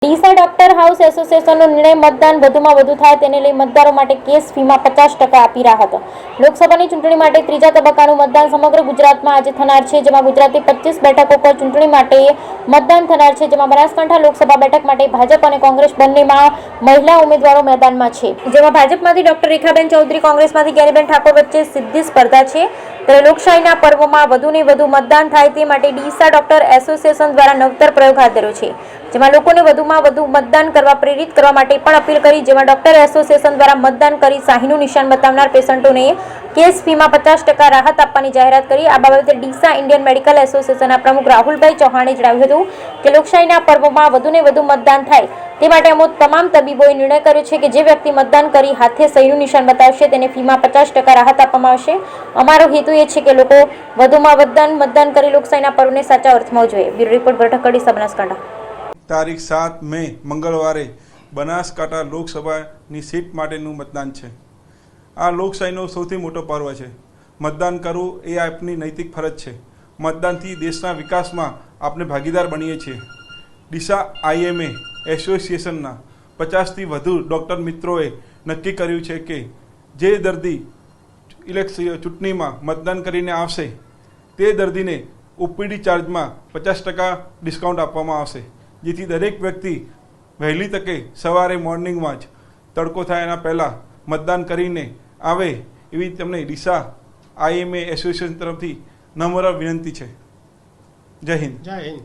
Deesa doctor house એસોસિએશનનો નિર્ણય મતદાન વધુમાં વધુ થાય તેને લઈ મતદારો માટે કેસ ફીમાં 50% આપી રાહત. લોકસભાની ચૂંટણી માટે ત્રીજા તબક્કાનું મતદાન સમગ્ર ગુજરાતમાં આજે થનાર છે, જેમાં ગુજરાતની 25 બેઠકો પર ચૂંટણી માટે મતદાન થનાર છે, જેમાં બનાસકાંઠા લોકસભા બેઠક માટે ભાજપ અને કોંગ્રેસ બંનેમાં મહિલા ઉમેદવારો મેદાનમાં છે, જેમાં ભાજપમાંથી ડોક્ટર રેખાબેન ચૌધરી, કોંગ્રેસમાંથી જ્ઞાનીબેન ઠાકોર વચ્ચે સીધી સ્પર્ધા છે. ત્યારે લોકશાહીના પર્વમાં વધુને વધુ મતદાન થાય તે માટે ડીસા ડોક્ટર એસોસિએશન દ્વારા નવતર પ્રયોગ હાથ ધર્યો છે, જેમાં લોકોને વધુમાં વધુ મતદાન કરવા પ્રેરિત કરવા માટે પણ અપીલ કરી. જેમાં ડોક્ટર એસોસિએશન દ્વારા મતદાન કરી શાહીનું નિશાન બતાવનાર પેશન્ટોને કેસ ફીમાં 50% રાહત આપવાની જાહેરાત કરી. આ બાબતે ડીસા ઇન્ડિયન મેડિકલ એસોસિએશનના પ્રમુખ રાહુલભાઈ ચૌહાણે જણાવ્યું હતું કે લોકશાહીના પર્વમાં વધુને વધુ મતદાન થાય તે માટે અમો તમામ તબીબોએ નિર્ણય કર્યો છે કે જે વ્યક્તિ મતદાન કરી હાથે સહીનું નિશાન બતાવશે તેને ફીમાં 50% રાહત આપવામાં આવશે. અમારો હેતુ એ છે કે લોકો વધુમાં મતદાન કરી લોકશાહીના પર્વને સાચા અર્થમાં ઉજવે. બ્યુરો રિપોર્ટ ભરઠકડી, બનાસકાંઠા. તારીખ 7 મે મંગળવારે બનાસકાંઠા લોકસભાની સીટ માટેનું મતદાન છે. આ લોકશાહીનો સૌથી મોટો પર્વ છે. મતદાન કરવું એ આપની નૈતિક ફરજ છે. મતદાનથી દેશના વિકાસમાં આપણે ભાગીદાર બનીએ છીએ. ડીસા આઈએમએ એસોસિએશનના 50થી વધુ ડૉક્ટર મિત્રોએ નક્કી કર્યું છે કે જે દર્દી ચૂંટણીમાં મતદાન કરીને આવશે તે દર્દીને ઓપીડી ચાર્જમાં 50% ડિસ્કાઉન્ટ આપવામાં આવશે, જેથી દરેક વ્યક્તિ વહેલી તકે સવારે મોર્નિંગમાં જ તડકો થાય એના પહેલાં મતદાન કરીને આવે એવી તમને ડીસા આઈએમએ એસોસિએશન તરફથી નમ્ર વિનંતી છે. જય હિન્દ. જય હિન્દ.